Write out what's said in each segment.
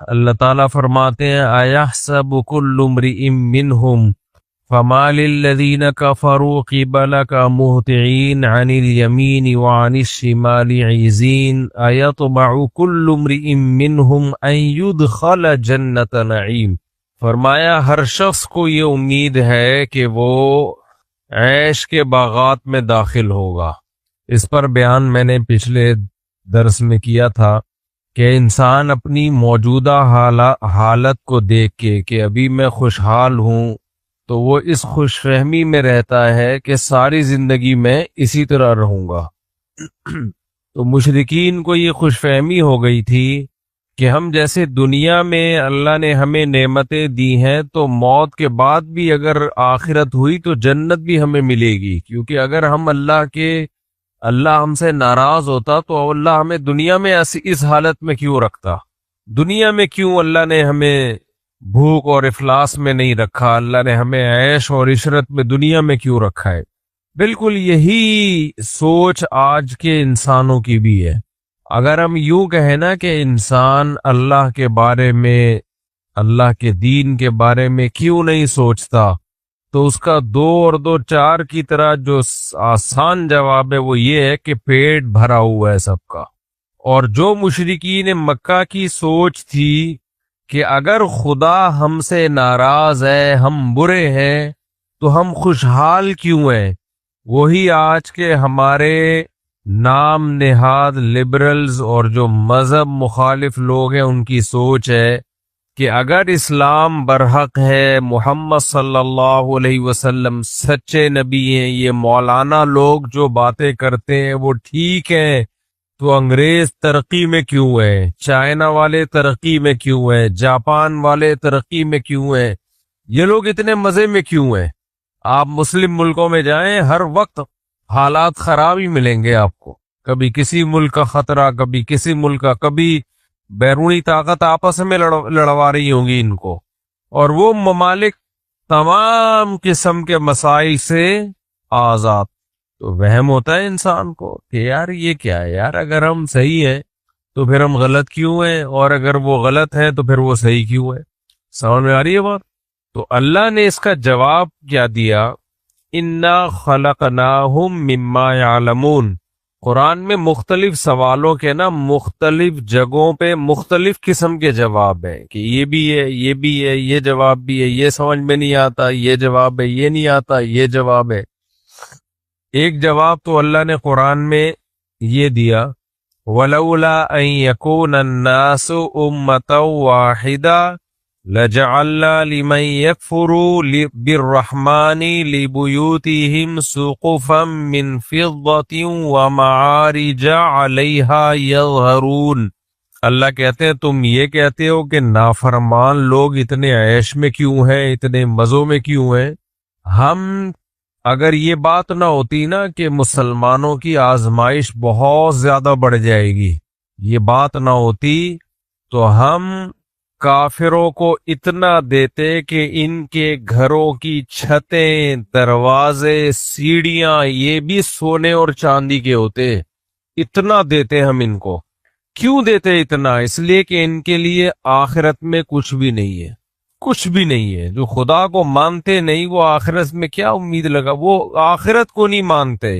اللہ تعالیٰ فرماتے ہیں اَيَحْسَبُ كُلُّ امْرِئٍ مِّنْهُمْ فَمَا لِلَّذِينَ كَفَرُوا قِبَلَكَ مُهْطِعِينَ عَنِ الْيَمِينِ وَعَنِ الشِّمَالِ عِزِينَ أَيَطْمَعُ كُلُّ امْرِئٍ مِّنْهُمْ أَن يُدْخَلَ جَنَّةَ نَعِيمٍ۔ فرمایا ہر شخص کو یہ امید ہے کہ وہ عیش کے باغات میں داخل ہوگا۔ اس پر بیان میں نے پچھلے درس میں کیا تھا کہ انسان اپنی موجودہ حالت کو دیکھ کے کہ ابھی میں خوشحال ہوں تو وہ اس خوش فہمی میں رہتا ہے کہ ساری زندگی میں اسی طرح رہوں گا۔ تو مشرکین کو یہ خوش فہمی ہو گئی تھی کہ ہم جیسے دنیا میں اللہ نے ہمیں نعمتیں دی ہیں تو موت کے بعد بھی اگر آخرت ہوئی تو جنت بھی ہمیں ملے گی، کیونکہ اگر ہم اللہ ہم سے ناراض ہوتا تو اللہ ہمیں دنیا میں اس حالت میں کیوں رکھتا؟ دنیا میں کیوں اللہ نے ہمیں بھوک اور افلاس میں نہیں رکھا؟ اللہ نے ہمیں عیش اور عشرت میں دنیا میں کیوں رکھا ہے؟ بالکل یہی سوچ آج کے انسانوں کی بھی ہے۔ اگر ہم یوں کہیں نا کہ انسان اللہ کے بارے میں، اللہ کے دین کے بارے میں کیوں نہیں سوچتا، تو اس کا 2 اور 2 4 کی طرح جو آسان جواب ہے وہ یہ ہے کہ پیٹ بھرا ہوا ہے سب کا۔ اور جو مشرکین مکہ کی سوچ تھی کہ اگر خدا ہم سے ناراض ہے، ہم برے ہیں، تو ہم خوشحال کیوں ہیں، وہی آج کے ہمارے نام نہاد لبرلز اور جو مذہب مخالف لوگ ہیں ان کی سوچ ہے کہ اگر اسلام برحق ہے، محمد صلی اللہ علیہ وسلم سچے نبی ہیں، یہ مولانا لوگ جو باتیں کرتے ہیں وہ ٹھیک ہیں، تو انگریز ترقی میں کیوں ہے، چائنا والے ترقی میں کیوں ہیں، جاپان والے ترقی میں کیوں ہیں، یہ لوگ اتنے مزے میں کیوں ہیں؟ آپ مسلم ملکوں میں جائیں، ہر وقت حالات خراب ہی ملیں گے آپ کو، کبھی کسی ملک کا خطرہ، کبھی کسی ملک کا، کبھی بیرونی طاقت آپس میں لڑوا رہی ہوں گی ان کو، اور وہ ممالک تمام قسم کے مسائل سے آزاد۔ تو وہم ہوتا ہے انسان کو کہ یار یہ کیا ہے، یار اگر ہم صحیح ہیں تو پھر ہم غلط کیوں ہیں، اور اگر وہ غلط ہیں تو پھر وہ صحیح کیوں ہے؟ سمجھ میں آ رہی ہے بات؟ تو اللہ نے اس کا جواب کیا دیا، اِنَّا خَلَقْنَاهُم مِّمَّا يَعْلَمُونَ۔ قرآن میں مختلف سوالوں کے نا مختلف جگہوں پہ مختلف قسم کے جواب ہیں کہ یہ بھی ہے، یہ بھی ہے، یہ جواب بھی ہے، یہ سمجھ میں نہیں آتا، یہ جواب ہے، یہ نہیں آتا، یہ جواب ہے۔ ایک جواب تو اللہ نے قرآن میں یہ دیا، وَلَوْلَا أَن يَكُونَ النَّاسُ أُمَّةً وَاحِدَةً لَجَعَلْنَا لِمَن يَكْفُرُ بِالرَّحْمَنِ لِبُيُوتِهِمْ سُقُفًا مِّن فِضَّةٍ وَمَعَارِجَ عَلَيْهَا يَظْهَرُونَ۔ اللہ کہتے ہیں تم یہ کہتے ہو کہ نافرمان لوگ اتنے عیش میں کیوں ہیں، اتنے مزوں میں کیوں ہیں؟ ہم اگر یہ بات نہ ہوتی نا کہ مسلمانوں کی آزمائش بہت زیادہ بڑھ جائے گی، یہ بات نہ ہوتی تو ہم کافروں کو اتنا دیتے کہ ان کے گھروں کی چھتیں، دروازے، سیڑھیاں یہ بھی سونے اور چاندی کے ہوتے، اتنا دیتے ہم ان کو۔ کیوں دیتے اتنا؟ اس لیے کہ ان کے لیے آخرت میں کچھ بھی نہیں ہے، کچھ بھی نہیں ہے۔ جو خدا کو مانتے نہیں وہ آخرت میں کیا امید لگا، وہ آخرت کو نہیں مانتے۔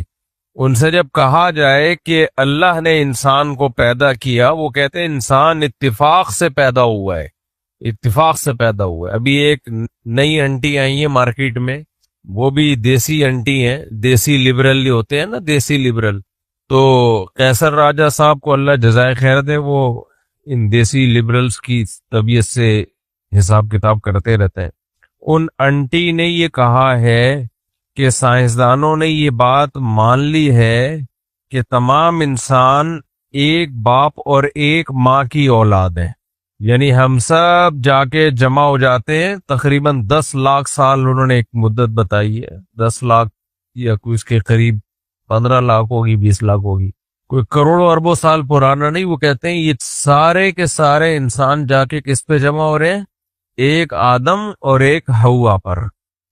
ان سے جب کہا جائے کہ اللہ نے انسان کو پیدا کیا، وہ کہتے ہیں انسان اتفاق سے پیدا ہوا ہے، اتفاق سے پیدا ہوا ہے۔ ابھی ایک نئی انٹی آئی ہیں مارکیٹ میں، وہ بھی دیسی انٹی ہیں، دیسی لبرل ہوتے ہیں نا، دیسی لبرل۔ تو قیصر راجہ صاحب کو اللہ جزائے خیر دے، وہ ان دیسی لبرلز کی طبیعت سے حساب کتاب کرتے رہتے ہیں۔ ان انٹی نے یہ کہا ہے کہ سائنسدانوں نے یہ بات مان لی ہے کہ تمام انسان ایک باپ اور ایک ماں کی اولاد ہیں، یعنی ہم سب جا کے جمع ہو جاتے ہیں، تقریباً 10 لاکھ سال انہوں نے ایک مدت بتائی ہے، 10 لاکھ یا کوئی اس کے قریب 15 لاکھ ہوگی، 20 لاکھ ہوگی، کوئی کروڑوں اربوں سال پرانا نہیں۔ وہ کہتے ہیں یہ سارے کے سارے انسان جا کے کس پہ جمع ہو رہے ہیں؟ ایک آدم اور ایک حوا پر،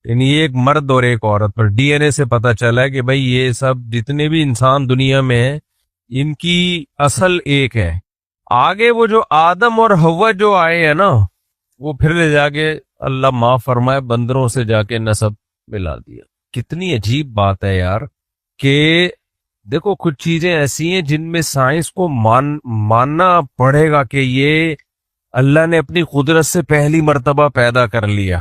یعنی ایک مرد اور ایک عورت پر۔ ڈی این اے سے پتہ چلا ہے کہ بھئی یہ سب جتنے بھی انسان دنیا میں ہیں ان کی اصل ایک ہے، آگے وہ جو آدم اور حوا جو آئے ہیں نا، وہ پھر لے جا کے اللہ معاف فرمائے بندروں سے جا کے نسب ملا دیا. کتنی عجیب بات ہے یار کہ دیکھو کچھ چیزیں ایسی ہیں جن میں سائنس کو ماننا پڑے گا کہ یہ اللہ نے اپنی قدرت سے پہلی مرتبہ پیدا کر لیا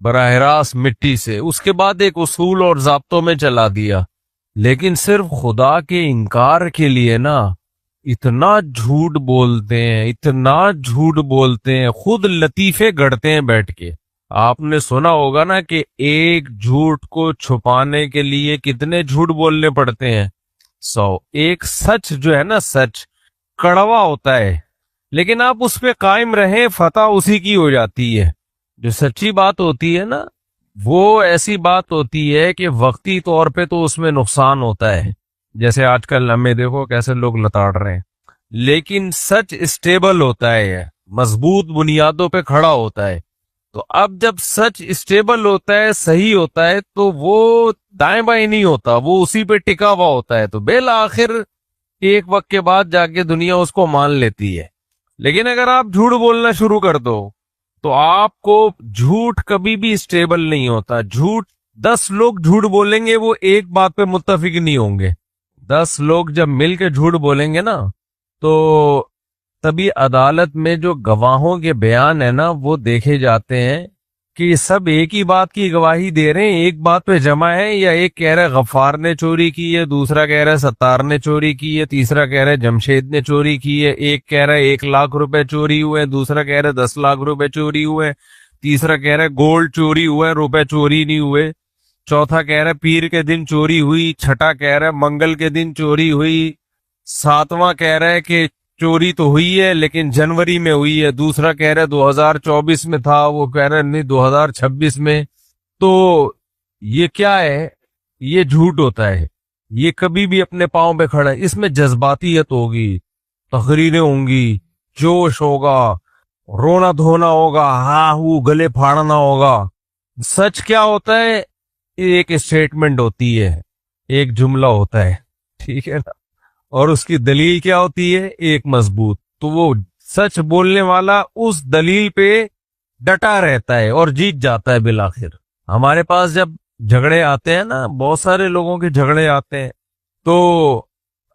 براہ راست مٹی سے، اس کے بعد ایک اصول اور ضابطوں میں چلا دیا. لیکن صرف خدا کے انکار کے لیے نا اتنا جھوٹ بولتے ہیں، اتنا جھوٹ بولتے ہیں، خود لطیفے گڑتے ہیں بیٹھ کے. آپ نے سنا ہوگا نا کہ ایک جھوٹ کو چھپانے کے لیے کتنے جھوٹ بولنے پڑتے ہیں؟ 100. ایک سچ جو ہے نا، سچ کڑوا ہوتا ہے لیکن آپ اس پہ قائم رہیں، فتح اسی کی ہو جاتی ہے. جو سچی بات ہوتی ہے نا وہ ایسی بات ہوتی ہے کہ وقتی طور پہ تو اس میں نقصان ہوتا ہے، جیسے آج کل ہمیں دیکھو کیسے لوگ لتاڑ رہے ہیں، لیکن سچ اسٹیبل ہوتا ہے، مضبوط بنیادوں پہ کھڑا ہوتا ہے. تو اب جب سچ اسٹیبل ہوتا ہے، صحیح ہوتا ہے، تو وہ دائیں بائیں نہیں ہوتا، وہ اسی پہ ٹکا ہوا ہوتا ہے. تو بالآخر ایک وقت کے بعد جا کے دنیا اس کو مان لیتی ہے. لیکن اگر آپ جھوٹ بولنا شروع کر دو تو آپ کو جھوٹ کبھی بھی اسٹیبل نہیں ہوتا. جھوٹ 10 لوگ جھوٹ بولیں گے، وہ ایک بات پہ متفق نہیں ہوں گے. 10 لوگ جب مل کے جھوٹ بولیں گے نا تو تبھی عدالت میں جو گواہوں کے بیان ہے نا وہ دیکھے جاتے ہیں کہ یہ سب ایک ہی بات کی گواہی دے رہے ہیں، ایک بات پہ جمع ہے، یا ایک کہہ رہا ہے غفار نے چوری کی ہے، دوسرا کہہ رہا ہے ستار نے چوری کی ہے، تیسرا کہہ رہا ہے جمشید نے چوری کی ہے، ایک کہہ رہا ہے 1,00,000 روپے چوری ہوئے، دوسرا کہہ رہا ہے 10,00,000 روپے چوری ہوئے، تیسرا کہہ رہا ہے گولڈ چوری ہوا ہے، روپے چوری نہیں ہوئے، چوتھا کہہ رہا ہے پیر کے دن چوری ہوئی، چھٹا کہہ رہا ہے منگل کے دن چوری ہوئی، ساتواں کہہ رہا ہے کہ چوری تو ہوئی ہے لیکن جنوری میں ہوئی ہے، دوسرا کہہ رہا ہے 2024 میں تھا، وہ کہہ رہا ہے نہیں 2026 میں. تو یہ کیا ہے؟ یہ جھوٹ ہوتا ہے. یہ کبھی بھی اپنے پاؤں پہ کھڑا ہے. اس میں جذباتیت ہوگی، تقریریں ہوں گی، جوش ہوگا، رونا دھونا ہوگا، ہاں ہو گلے پھاڑنا ہوگا. سچ کیا ہوتا ہے؟ ایک اسٹیٹمنٹ ہوتی ہے، ایک جملہ ہوتا ہے، ٹھیک ہے نا، اور اس کی دلیل کیا ہوتی ہے؟ ایک مضبوط. تو وہ سچ بولنے والا اس دلیل پہ ڈٹا رہتا ہے اور جیت جاتا ہے بالآخر. ہمارے پاس جب جھگڑے آتے ہیں نا، بہت سارے لوگوں کے جھگڑے آتے ہیں، تو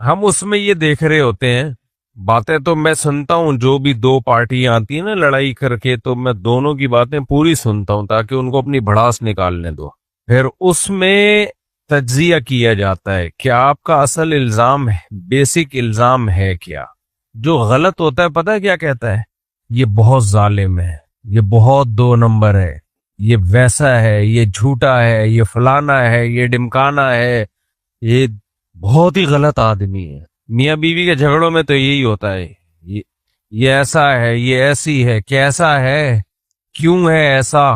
ہم اس میں یہ دیکھ رہے ہوتے ہیں، باتیں تو میں سنتا ہوں، جو بھی دو پارٹیاں آتی ہیں نا لڑائی کر کے، تو میں دونوں کی باتیں پوری سنتا ہوں تاکہ ان کو اپنی بھڑاس نکالنے دو. پھر اس میں تجزیہ کیا جاتا ہے کہ آپ کا اصل الزام ہے، بیسک الزام ہے کیا. جو غلط ہوتا ہے پتہ ہے کیا کہتا ہے؟ یہ بہت ظالم ہے، یہ بہت 2 نمبر ہے، یہ ویسا ہے، یہ جھوٹا ہے، یہ فلانا ہے، یہ ڈمکانا ہے، یہ بہت ہی غلط آدمی ہے. میاں بیوی کے جھگڑوں میں تو یہی ہوتا ہے، یہ ایسا ہے، یہ ایسی ہے، کیسا ہے، کیوں ہے ایسا،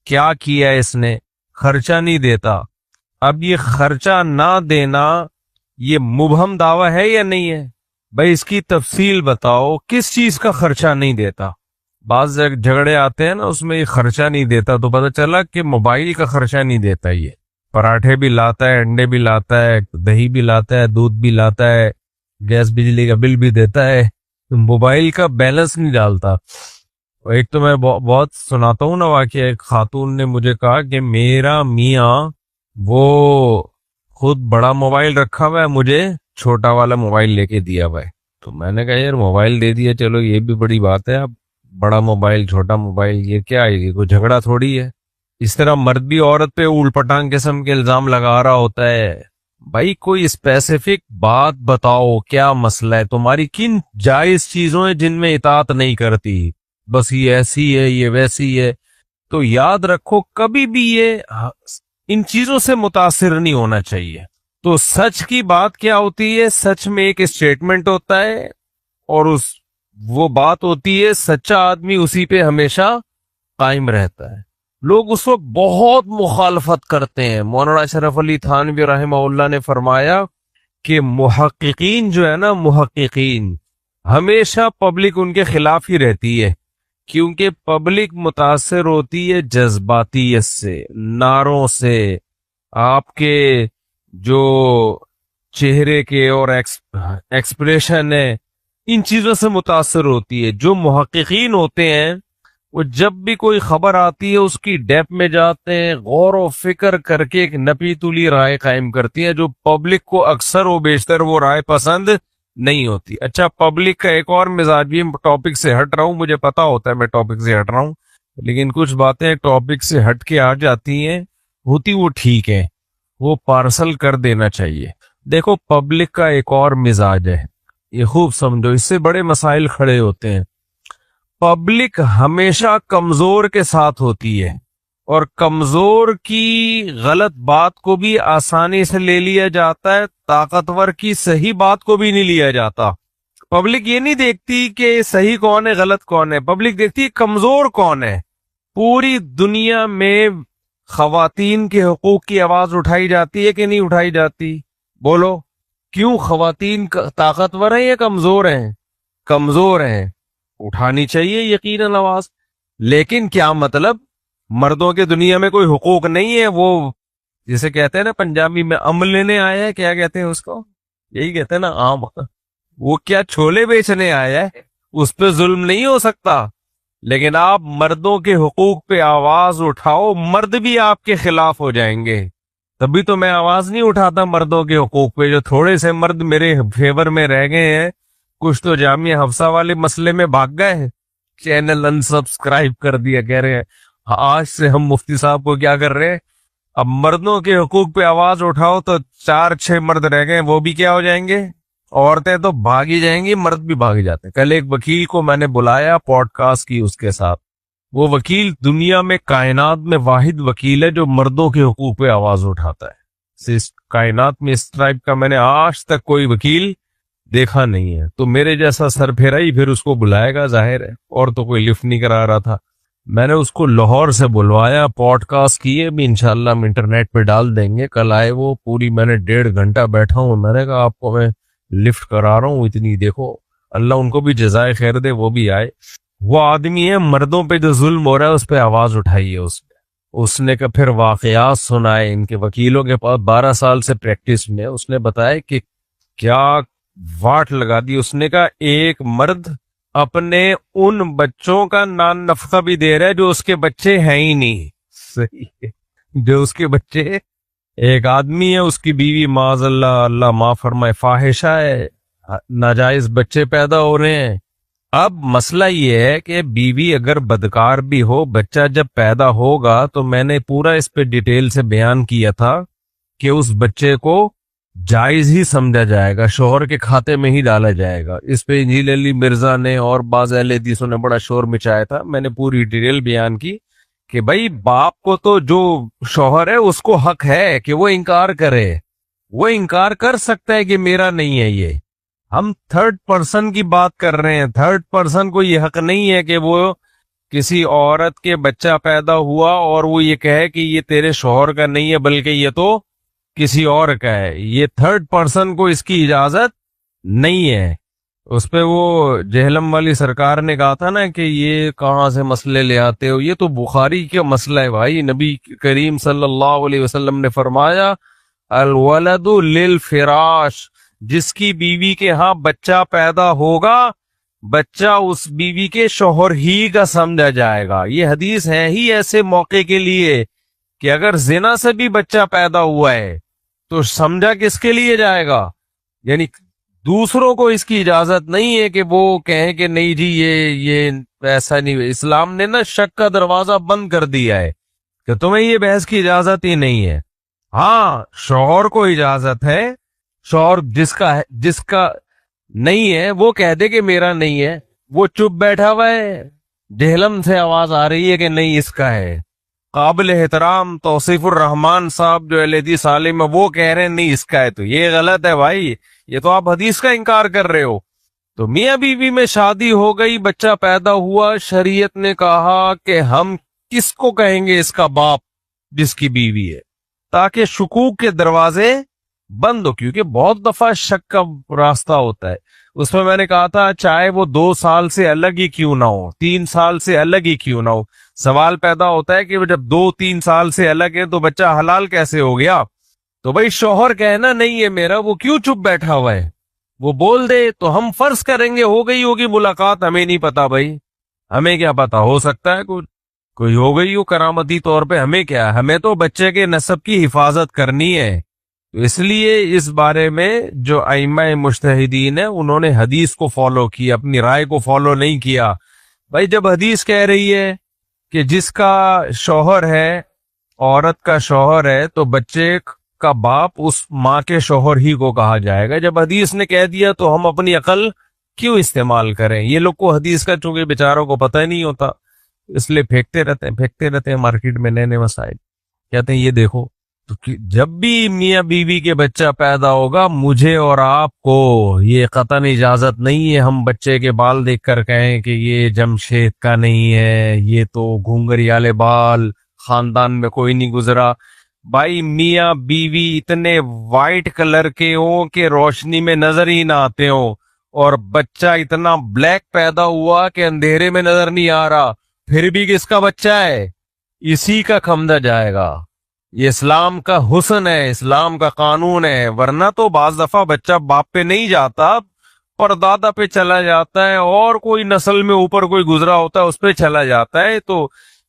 کیا کیا اس نے، خرچہ نہیں دیتا. اب یہ خرچہ نہ دینا یہ مبہم دعویٰ ہے یا نہیں ہے؟ بھائی اس کی تفصیل بتاؤ، کس چیز کا خرچہ نہیں دیتا؟ بعض جھگڑے آتے ہیں نا اس میں یہ خرچہ نہیں دیتا، تو پتہ چلا کہ موبائل کا خرچہ نہیں دیتا، یہ پراٹھے بھی لاتا ہے، انڈے بھی لاتا ہے، دہی بھی لاتا ہے، دودھ بھی لاتا ہے، گیس بجلی کا بل بھی دیتا ہے، موبائل کا بیلنس نہیں ڈالتا. ایک تو میں بہت سناتا ہوں نا واقعہ، ایک خاتون نے مجھے کہا کہ میرا میاں وہ خود بڑا موبائل رکھا ہوا ہے، مجھے چھوٹا والا موبائل لے کے دیا ہوا ہے. تو میں نے کہا یار موبائل دے دیا چلو یہ بھی بڑی بات ہے، اب بڑا موبائل چھوٹا موبائل یہ کیا ہے، یہ کوئی جھگڑا تھوڑی ہے. اس طرح مرد بھی عورت پہ اول پٹانگ قسم کے الزام لگا رہا ہوتا ہے. بھائی کوئی اسپیسیفک بات بتاؤ، کیا مسئلہ ہے تمہاری، کن جائز چیزوں ہیں جن میں اطاعت نہیں کرتی، بس یہ ایسی ہے یہ ویسی ہے. تو یاد رکھو کبھی بھی یہ ان چیزوں سے متاثر نہیں ہونا چاہیے. تو سچ کی بات کیا ہوتی ہے؟ سچ میں ایک اسٹیٹمنٹ ہوتا ہے اور وہ بات ہوتی ہے، سچا آدمی اسی پہ ہمیشہ قائم رہتا ہے. لوگ اس وقت بہت مخالفت کرتے ہیں. مولانا اشرف علی تھانوی رحمہ اللہ نے فرمایا کہ محققین جو ہے نا، محققین ہمیشہ پبلک ان کے خلاف ہی رہتی ہے، کیونکہ پبلک متاثر ہوتی ہے جذباتیت سے، نعروں سے، آپ کے جو چہرے کے اور ایکسپریشن ہے ان چیزوں سے متاثر ہوتی ہے. جو محققین ہوتے ہیں وہ جب بھی کوئی خبر آتی ہے اس کی ڈیپ میں جاتے ہیں, غور و فکر کر کے ایک نپی تلی رائے قائم کرتی ہے, جو پبلک کو اکثر و بیشتر وہ رائے پسند نہیں ہوتی. اچھا, پبلک کا ایک اور مزاج بھی, ٹاپک سے ہٹ رہا ہوں, مجھے پتا ہوتا ہے میں ٹاپک سے ہٹ رہا ہوں, لیکن کچھ باتیں ٹاپک سے ہٹ کے آ جاتی ہیں, ہوتی وہ ٹھیک ہے, وہ پارسل کر دینا چاہیے. دیکھو پبلک کا ایک اور مزاج ہے, یہ خوب سمجھو, اس سے بڑے مسائل کھڑے ہوتے ہیں. پبلک ہمیشہ کمزور کے ساتھ ہوتی ہے, اور کمزور کی غلط بات کو بھی آسانی سے لے لیا جاتا ہے, طاقتور کی صحیح بات کو بھی نہیں لیا جاتا. پبلک یہ نہیں دیکھتی کہ صحیح کون ہے غلط کون ہے, پبلک دیکھتی ہے کمزور کون ہے. پوری دنیا میں خواتین کے حقوق کی آواز اٹھائی جاتی ہے کہ نہیں اٹھائی جاتی؟ بولو, کیوں خواتین طاقتور ہیں یا کمزور ہیں؟ کمزور ہیں, اٹھانی چاہیے یقیناً آواز. لیکن کیا مطلب مردوں کے دنیا میں کوئی حقوق نہیں ہے؟ وہ جسے کہتے ہیں نا پنجابی میں ام لینے آیا ہے, کیا کہتے ہیں اس کو, یہی کہتے ہیں نا آم. وہ کیا چھولے بیچنے آیا ہے, اس پہ ظلم نہیں ہو سکتا. لیکن آپ مردوں کے حقوق پہ آواز اٹھاؤ, مرد بھی آپ کے خلاف ہو جائیں گے. تبھی تو میں آواز نہیں اٹھاتا مردوں کے حقوق پہ. جو تھوڑے سے مرد میرے فیور میں رہ گئے ہیں, کچھ تو جامعہ حفصہ والے مسئلے میں بھاگ گئے ہیں, چینل انسبسکرائب کر دیا, کہہ رہے ہیں آج سے ہم مفتی صاحب کو کیا کر رہے ہیں, اب مردوں کے حقوق پہ آواز اٹھاؤ تو 4-6 مرد رہ گئے, وہ بھی کیا ہو جائیں گے, عورتیں تو بھاگی جائیں گی, مرد بھی بھاگ جاتے ہیں. کل ایک وکیل کو میں نے بلایا, پوڈ کاسٹ کی اس کے ساتھ. وہ وکیل دنیا میں کائنات میں واحد وکیل ہے جو مردوں کے حقوق پہ آواز اٹھاتا ہے. اس کائنات میں اس ٹائپ کا میں نے آج تک کوئی وکیل دیکھا نہیں ہے. تو میرے جیسا سر پھیرا ہی پھر اس کو بلائے گا, ظاہر ہے, اور تو کوئی لفٹ نہیں کرا رہا تھا. میں نے اس کو لاہور سے بلوایا, پوڈ کاسٹ کیے بھی, انشاءاللہ ہم انٹرنیٹ پہ ڈال دیں گے. کل آئے وہ, پوری میں نے 1.5 گھنٹہ بیٹھا ہوں. میں نے کہا آپ کو میں لفٹ کرا رہا ہوں اتنی, دیکھو اللہ ان کو بھی جزائے خیر دے, وہ بھی آئے. وہ آدمی ہے, مردوں پہ جو ظلم ہو رہا ہے اس پہ آواز اٹھائی ہے اس نے کہ پھر واقعات سنائے ان کے وکیلوں کے پاس 12 سال سے پریکٹس میں. اس نے بتایا کہ کیا واٹ لگا دی. اس نے کہا ایک مرد اپنے ان بچوں کا نان نفقہ بھی دے رہا ہے جو اس کے بچے ہیں ہی نہیں. صحیح ہے, جو اس کے بچے, ایک آدمی ہے اس کی بیوی معاذ اللہ, اللہ معاف فرمائے, فاحشہ ہے, ناجائز بچے پیدا ہو رہے ہیں. اب مسئلہ یہ ہے کہ بیوی اگر بدکار بھی ہو, بچہ جب پیدا ہوگا تو میں نے پورا اس پہ ڈیٹیل سے بیان کیا تھا کہ اس بچے کو جائز ہی سمجھا جائے گا, شوہر کے کھاتے میں ہی ڈالا جائے گا. اس پہ انجیل علی مرزا نے اور بعض اہل حدیثوں نے بڑا شور مچایا تھا. میں نے پوری ڈیٹیل بیان کی کہ بھائی باپ کو تو جو شوہر ہے اس کو حق ہے کہ وہ انکار کرے, وہ انکار کر سکتا ہے کہ میرا نہیں ہے یہ. ہم تھرڈ پرسن کی بات کر رہے ہیں, تھرڈ پرسن کو یہ حق نہیں ہے کہ وہ کسی عورت کے بچہ پیدا ہوا اور وہ یہ کہے کہ یہ تیرے شوہر کا نہیں ہے بلکہ یہ تو کسی اور کا ہے. یہ تھرڈ پرسن کو اس کی اجازت نہیں ہے. اس پہ وہ جہلم والی سرکار نے کہا تھا نا کہ یہ کہاں سے مسئلے لے آتے ہو, یہ تو بخاری کا مسئلہ ہے بھائی. نبی کریم صلی اللہ علیہ وسلم نے فرمایا الولد للفراش, جس کی بیوی کے ہاں بچہ پیدا ہوگا بچہ اس بیوی کے شوہر ہی کا سمجھا جائے گا. یہ حدیث ہے ہی ایسے موقع کے لیے کہ اگر زنا سے بھی بچہ پیدا ہوا ہے تو سمجھا کس کے لیے جائے گا, یعنی دوسروں کو اس کی اجازت نہیں ہے کہ وہ کہیں کہ نہیں جی یہ ایسا نہیں. اسلام نے نا شک کا دروازہ بند کر دیا ہے کہ تمہیں یہ بحث کی اجازت ہی نہیں ہے. ہاں شوہر کو اجازت ہے, شوہر جس کا نہیں ہے وہ کہہ دے کہ میرا نہیں ہے, وہ چپ بیٹھا ہوا ہے, جہلم سے آواز آ رہی ہے کہ نہیں اس کا ہے. قابل احترام توصیف الرحمان صاحب جو اہل حدیث عالم ہے وہ کہہ رہے ہیں نہیں اس کا ہے, تو یہ غلط ہے بھائی, یہ تو آپ حدیث کا انکار کر رہے ہو. تو میاں بیوی میں شادی ہو گئی, بچہ پیدا ہوا, شریعت نے کہا کہ ہم کس کو کہیں گے اس کا باپ جس کی بیوی ہے, تاکہ شکوک کے دروازے بند ہو, کیونکہ بہت دفعہ شک کا راستہ ہوتا ہے. اس میں نے کہا تھا چاہے وہ 2 سال سے الگ ہی کیوں نہ ہو, 3 سال سے الگ ہی کیوں نہ ہو, سوال پیدا ہوتا ہے کہ جب 2-3 سال سے الگ ہے تو بچہ حلال کیسے ہو گیا. تو بھائی شوہر کہنا نہیں ہے میرا, وہ کیوں چپ بیٹھا ہوا ہے, وہ بول دے تو ہم فرض کریں گے ہو گئی ہوگی ملاقات، ہمیں نہیں پتا بھائی، ہمیں کیا پتا، ہو سکتا ہے کوئی ہو گئی ہو کرامتی طور پہ، ہمیں کیا، ہمیں تو بچے کے نسب کی حفاظت کرنی ہے۔ تو اس لیے اس بارے میں جو ائمہ مجتہدین ہیں انہوں نے حدیث کو فالو کیا، اپنی رائے کو فالو نہیں کیا۔ بھائی جب حدیث کہہ رہی ہے کہ جس کا شوہر ہے، عورت کا شوہر ہے، تو بچے کا باپ اس ماں کے شوہر ہی کو کہا جائے گا۔ جب حدیث نے کہہ دیا تو ہم اپنی عقل کیوں استعمال کریں؟ یہ لوگ کو حدیث کا چونکہ بیچاروں کو پتہ ہی نہیں ہوتا، اس لیے پھینکتے رہتے ہیں مارکیٹ میں نئے نئے مسائل، کہتے ہیں یہ دیکھو۔ تو جب بھی میاں بیوی کے بچہ پیدا ہوگا، مجھے اور آپ کو یہ قطعاً اجازت نہیں ہے ہم بچے کے بال دیکھ کر کہیں کہ یہ جمشید کا نہیں ہے، یہ تو گھنگریالے بال، خاندان میں کوئی نہیں گزرا۔ بھائی میاں بیوی اتنے وائٹ کلر کے ہوں کہ روشنی میں نظر ہی نہ آتے ہوں، اور بچہ اتنا بلیک پیدا ہوا کہ اندھیرے میں نظر نہیں آ رہا، پھر بھی کس کا بچہ ہے؟ اسی کا کھمدا جائے گا۔ یہ اسلام کا حسن ہے، اسلام کا قانون ہے، ورنہ تو بعض دفعہ بچہ باپ پہ نہیں جاتا، پر دادا پہ چلا جاتا ہے، اور کوئی نسل میں اوپر کوئی گزرا ہوتا ہے اس پہ چلا جاتا ہے، تو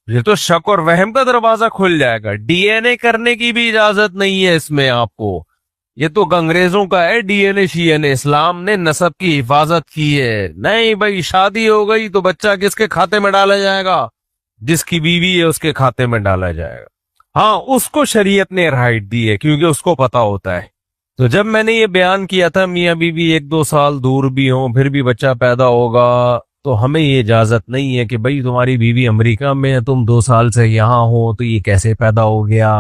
یہ تو شک اور وہم کا دروازہ کھل جائے گا۔ ڈی این اے کرنے کی بھی اجازت نہیں ہے اس میں آپ کو، یہ تو انگریزوں کا ہے ڈی این اے شی این اے، اسلام نے نسب کی حفاظت کی ہے۔ نہیں بھائی، شادی ہو گئی تو بچہ کس کے کھاتے میں ڈالا جائے گا؟ جس کی بیوی ہے اس کے کھاتے میں ڈالا جائے گا۔ ہاں، اس کو شریعت نے رائٹ دی ہے کیونکہ اس کو پتا ہوتا ہے۔ تو جب میں نے یہ بیان کیا تھا میاں بیوی 1-2 سال دور بھی ہوں پھر بھی بچہ پیدا ہوگا، تو ہمیں یہ اجازت نہیں ہے کہ بھئی تمہاری بیوی امریکہ میں ہے، تم 2 سال سے یہاں ہو تو یہ کیسے پیدا ہو گیا۔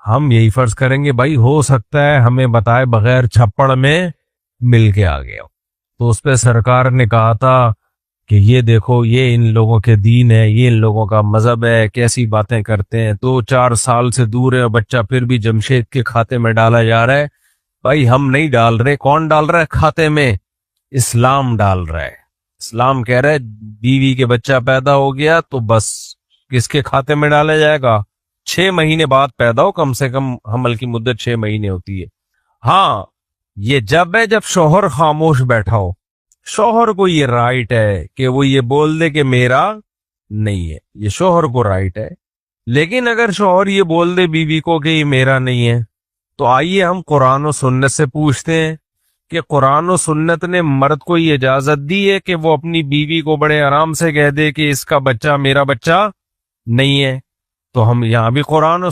ہم یہی فرض کریں گے بھائی ہو سکتا ہے ہمیں بتائے بغیر چھپڑ میں مل کے آ گیا۔ تو اس پہ سرکار نے کہا تھا کہ یہ دیکھو یہ ان لوگوں کے دین ہے، یہ ان لوگوں کا مذہب ہے، کیسی باتیں کرتے ہیں، 2-4 سال سے دور ہے بچہ پھر بھی جمشید کے کھاتے میں ڈالا جا رہا ہے۔ بھائی ہم نہیں ڈال رہے، کون ڈال رہا ہے کھاتے میں؟ اسلام ڈال رہا ہے۔ اسلام کہہ رہا ہے بیوی کے بچہ پیدا ہو گیا تو بس کس کے کھاتے میں ڈالا جائے گا؟ 6 مہینے بعد پیدا ہو، کم سے کم حمل کی مدت 6 مہینے ہوتی ہے۔ ہاں یہ جب ہے جب شوہر خاموش بیٹھا ہو، شوہر کو یہ رائٹ ہے کہ وہ یہ بول دے کہ میرا نہیں ہے، یہ شوہر کو رائٹ ہے۔ لیکن اگر شوہر یہ بول دے بیوی کو کہ یہ میرا نہیں ہے، تو آئیے ہم قرآن و سنت سے پوچھتے ہیں کہ قرآن و سنت نے مرد کو یہ اجازت دی ہے کہ وہ اپنی بیوی کو بڑے آرام سے کہہ دے کہ اس کا بچہ میرا بچہ نہیں ہے؟ تو ہم یہاں بھی قرآن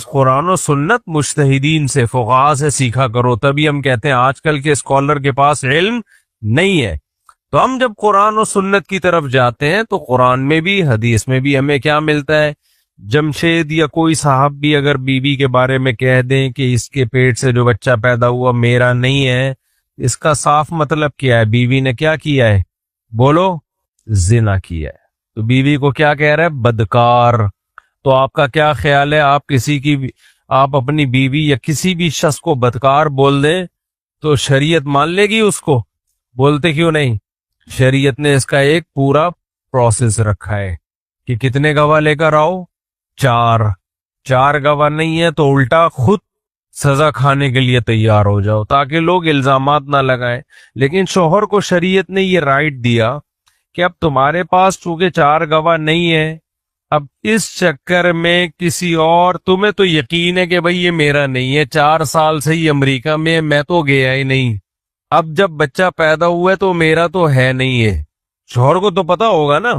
و سنت مجتہدین سے، فقہا سے سیکھا کرو، تبھی ہم کہتے ہیں آج کل کے اسکالر کے پاس علم نہیں ہے۔ تو ہم جب قرآن و سنت کی طرف جاتے ہیں تو قرآن میں بھی حدیث میں بھی ہمیں کیا ملتا ہے؟ جمشید یا کوئی صاحب بھی اگر بیوی کے بارے میں کہہ دیں کہ اس کے پیٹ سے جو بچہ پیدا ہوا میرا نہیں ہے، اس کا صاف مطلب کیا ہے؟ بیوی نے کیا کیا ہے؟ بولو، زنا کیا ہے۔ تو بیوی کو کیا کہہ رہا ہے؟ بدکار۔ تو آپ کا کیا خیال ہے، آپ اپنی بیوی یا کسی بھی شخص کو بدکار بول دیں تو شریعت مان لے گی اس کو؟ بولتے کیوں نہیں؟ شریعت نے اس کا ایک پورا پروسیس رکھا ہے کہ کتنے گواہ لے کر آؤ؟ 4 گواہ نہیں ہے تو الٹا خود سزا کھانے کے لیے تیار ہو جاؤ تاکہ لوگ الزامات نہ لگائیں۔ لیکن شوہر کو شریعت نے یہ رائٹ دیا کہ اب تمہارے پاس چونکہ 4 گواہ نہیں ہے، اب اس چکر میں کسی اور، تمہیں تو یقین ہے کہ بھئی یہ میرا نہیں ہے، 4 سال سے ہی امریکہ میں تو گیا ہی نہیں، اب جب بچہ پیدا ہوا ہے تو میرا تو ہے نہیں ہے، شوہر کو تو پتا ہوگا نا۔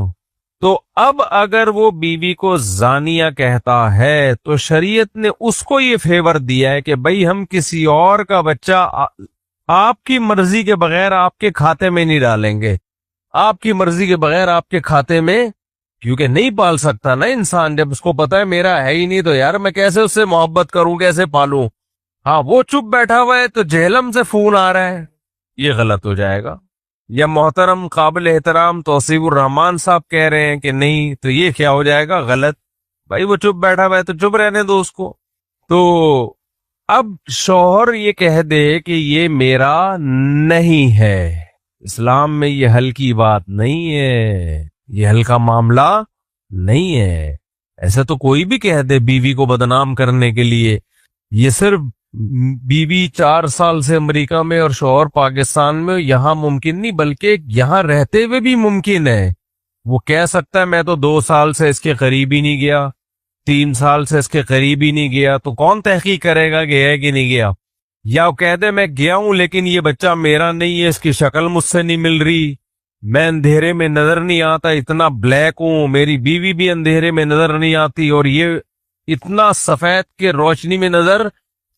تو اب اگر وہ بیوی کو زانیہ کہتا ہے تو شریعت نے اس کو یہ فیور دیا ہے کہ بھئی ہم کسی اور کا بچہ آپ کی مرضی کے بغیر آپ کے کھاتے میں نہیں ڈالیں گے، آپ کی مرضی کے بغیر آپ کے کھاتے میں، کیونکہ نہیں پال سکتا نا انسان، جب اس کو پتا ہے میرا ہے ہی نہیں تو یار میں کیسے اس سے محبت کروں، کیسے پالوں؟ ہاں وہ چپ بیٹھا ہوا ہے تو جہلم سے فون آ رہا ہے، یہ غلط ہو جائے گا۔ یا محترم قابل احترام توصیف الرحمان صاحب کہہ رہے ہیں کہ نہیں، تو یہ کیا ہو جائے گا؟ غلط۔ بھائی وہ چپ بیٹھا ہوا ہے تو چپ رہنے دو اس کو۔ تو اب شوہر یہ کہہ دے کہ یہ میرا نہیں ہے، اسلام میں یہ حل کی بات نہیں ہے، یہ حل کا معاملہ نہیں ہے۔ ایسا تو کوئی بھی کہہ دے بیوی کو بدنام کرنے کے لیے، یہ صرف بیوی 4 سال سے امریکہ میں اور شوہر پاکستان میں، یہاں ممکن نہیں بلکہ یہاں رہتے ہوئے بھی ممکن ہے۔ وہ کہہ سکتا ہے میں تو 2 سال سے اس کے قریب ہی نہیں گیا، 3 سال سے اس کے قریب ہی نہیں گیا، تو کون تحقیق کرے گا کہ ہے کہ نہیں گیا؟ یا وہ کہہ دے میں گیا ہوں لیکن یہ بچہ میرا نہیں ہے، اس کی شکل مجھ سے نہیں مل رہی، میں اندھیرے میں نظر نہیں آتا، اتنا بلیک ہوں، میری بیوی بھی اندھیرے میں نظر نہیں آتی، اور یہ اتنا سفید کے روشنی میں نظر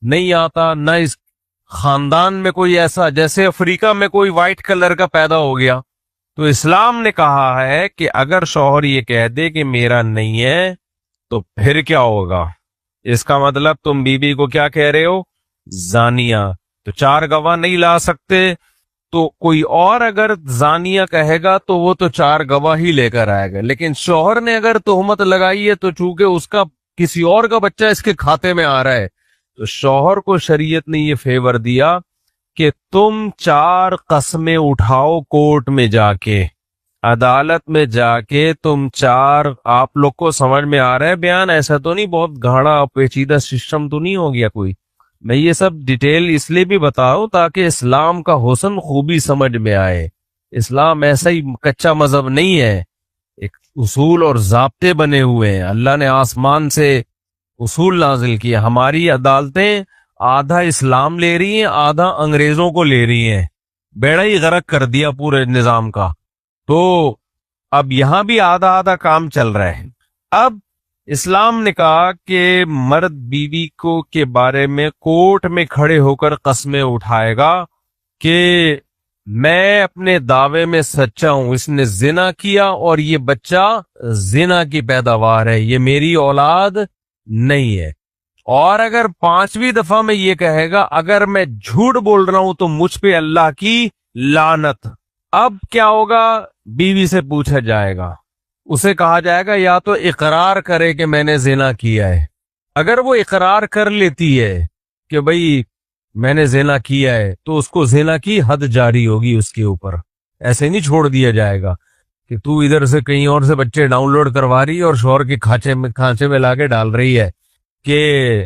نہیں آتا، نہ اس خاندان میں کوئی ایسا، جیسے افریقہ میں کوئی وائٹ کلر کا پیدا ہو گیا۔ تو اسلام نے کہا ہے کہ اگر شوہر یہ کہہ دے کہ میرا نہیں ہے تو پھر کیا ہوگا؟ اس کا مطلب تم بیوی کو کیا کہہ رہے ہو؟ زانیہ۔ تو 4 گواہ نہیں لا سکتے، تو کوئی اور اگر زانیہ کہے گا تو وہ تو 4 گواہ ہی لے کر آئے گا، لیکن شوہر نے اگر تہمت لگائی ہے تو چونکہ اس کا کسی اور کا بچہ اس کے کھاتے میں آ رہا ہے، تو شوہر کو شریعت نے یہ فیور دیا کہ تم 4 قسمیں اٹھاؤ، کورٹ میں جا کے، عدالت میں جا کے تم 4، آپ لوگ کو سمجھ میں آ رہا ہے بیان؟ ایسا تو نہیں بہت گاڑا پیچیدہ سسٹم تو نہیں ہو گیا کوئی؟ میں یہ سب ڈیٹیل اس لیے بھی بتاؤں تاکہ اسلام کا حسن خوبی سمجھ میں آئے۔ اسلام ایسا ہی کچا مذہب نہیں ہے، ایک اصول اور ضابطے بنے ہوئے ہیں، اللہ نے آسمان سے اصول نازل کیا۔ ہماری عدالتیں آدھا اسلام لے رہی ہیں، آدھا انگریزوں کو لے رہی ہیں، بیڑا ہی غرق کر دیا پورے نظام کا۔ تو اب یہاں بھی آدھا آدھا کام چل رہا ہے۔ اب اسلام نے کہا کہ مرد بیوی کو کے بارے میں کورٹ میں کھڑے ہو کر قسمیں اٹھائے گا کہ میں اپنے دعوے میں سچا ہوں، اس نے زنا کیا اور یہ بچہ زنا کی پیداوار ہے، یہ میری اولاد نہیں ہے۔ اور اگر 5ویں دفعہ میں یہ کہے گا اگر میں جھوٹ بول رہا ہوں تو مجھ پہ اللہ کی لعنت، اب کیا ہوگا؟ بیوی سے پوچھا جائے گا، اسے کہا جائے گا یا تو اقرار کرے کہ میں نے زنا کیا ہے۔ اگر وہ اقرار کر لیتی ہے کہ بھئی میں نے زنا کیا ہے تو اس کو زنا کی حد جاری ہوگی اس کے اوپر، ایسے نہیں چھوڑ دیا جائے گا کہ تو ادھر سے کہیں اور سے بچے ڈاؤن لوڈ کروا رہی اور شوہر کے کھانچے میں لا کے ڈال رہی ہے کہ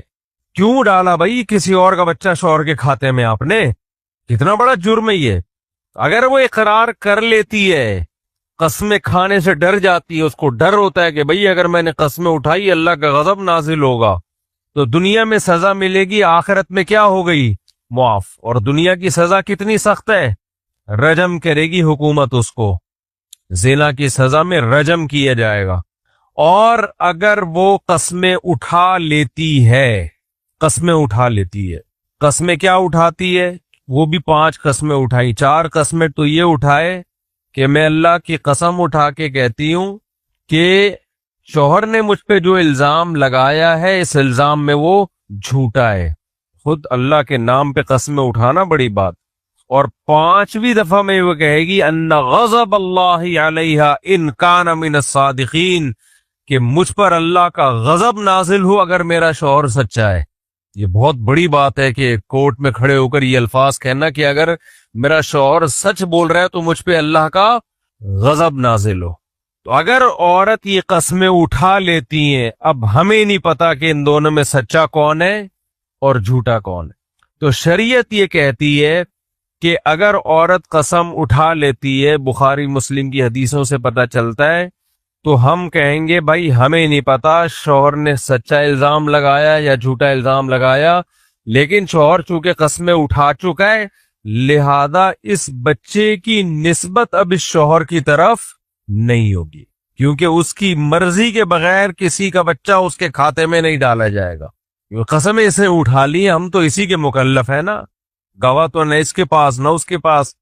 کیوں ڈالا بھائی کسی اور کا بچہ شوہر کے کھاتے میں آپ نے؟ کتنا بڑا جرم ہے یہ۔ اگر وہ اقرار کر لیتی ہے، قسمیں کھانے سے ڈر جاتی ہے، اس کو ڈر ہوتا ہے کہ بھئی اگر میں نے قسمیں اٹھائی اللہ کا غضب نازل ہوگا، تو دنیا میں سزا ملے گی، آخرت میں کیا ہو گئی؟ معاف۔ اور دنیا کی سزا کتنی سخت ہے؟ رجم کرے گی حکومت اس کو، زنا کی سزا میں رجم کیا جائے گا۔ اور اگر وہ قسمیں اٹھا لیتی ہے، قسمیں کیا اٹھاتی ہے؟ وہ بھی 5 قسمیں اٹھائی، 4 قسمیں تو یہ اٹھائے کہ میں اللہ کی قسم اٹھا کے کہتی ہوں کہ شوہر نے مجھ پہ جو الزام لگایا ہے اس الزام میں وہ جھوٹا ہے۔ خود اللہ کے نام پہ قسمیں اٹھانا بڑی بات۔ اور 5ویں دفعہ میں وہ کہے گی ان غضب اللہ علیہا ان کان من الصادقین، کہ مجھ پر اللہ کا غضب نازل ہو اگر میرا شوہر سچا ہے۔ یہ بہت بڑی بات ہے کہ کورٹ میں کھڑے ہو کر یہ الفاظ کہنا کہ اگر میرا شوہر سچ بول رہا ہے تو مجھ پہ اللہ کا غضب نازل ہو۔ تو اگر عورت یہ قسمیں اٹھا لیتی ہیں، اب ہمیں نہیں پتا کہ ان دونوں میں سچا کون ہے اور جھوٹا کون ہے، تو شریعت یہ کہتی ہے کہ اگر عورت قسم اٹھا لیتی ہے، بخاری مسلم کی حدیثوں سے پتہ چلتا ہے، تو ہم کہیں گے بھائی ہمیں نہیں پتا شوہر نے سچا الزام لگایا یا جھوٹا الزام لگایا، لیکن شوہر چونکہ قسمیں اٹھا چکا ہے لہذا اس بچے کی نسبت اب اس شوہر کی طرف نہیں ہوگی، کیونکہ اس کی مرضی کے بغیر کسی کا بچہ اس کے کھاتے میں نہیں ڈالا جائے گا۔ قسمیں اسے اٹھا لی، ہم تو اسی کے مکلف ہیں نا، گواہ تو نہ اس کے پاس نہ اس کے پاس۔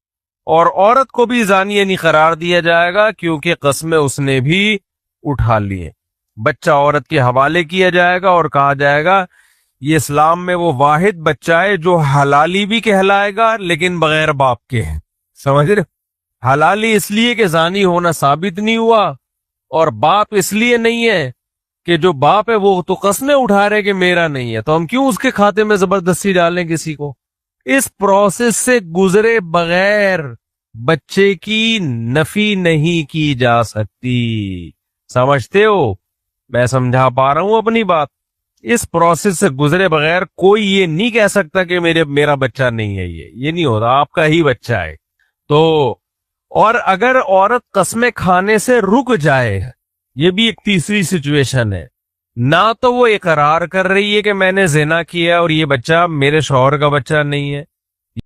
اور عورت کو بھی زانیہ نہیں قرار دیا جائے گا کیونکہ قسمیں اس نے بھی اٹھا لی ہیں۔ بچہ عورت کے حوالے کیا جائے گا اور کہا جائے گا یہ اسلام میں وہ واحد بچہ ہے جو حلالی بھی کہلائے گا لیکن بغیر باپ کے ہے۔ سمجھ رہے؟ حلالی اس لیے کہ زانی ہونا ثابت نہیں ہوا، اور باپ اس لیے نہیں ہے کہ جو باپ ہے وہ تو قسمیں اٹھا رہے کہ میرا نہیں ہے، تو ہم کیوں اس کے کھاتے میں زبردستی ڈالیں کسی کو؟ اس پروسیس سے گزرے بغیر بچے کی نفی نہیں کی جا سکتی۔ سمجھتے ہو؟ میں سمجھا پا رہا ہوں اپنی بات؟ اس پروسیس سے گزرے بغیر کوئی یہ نہیں کہہ سکتا کہ میرا بچہ نہیں ہے، یہ نہیں ہوتا، آپ کا ہی بچہ ہے۔ تو اور اگر عورت قسمیں کھانے سے رک جائے، یہ بھی ایک تیسری سچویشن ہے، نہ تو وہ اقرار کر رہی ہے کہ میں نے زنا کیا اور یہ بچہ میرے شوہر کا بچہ نہیں ہے،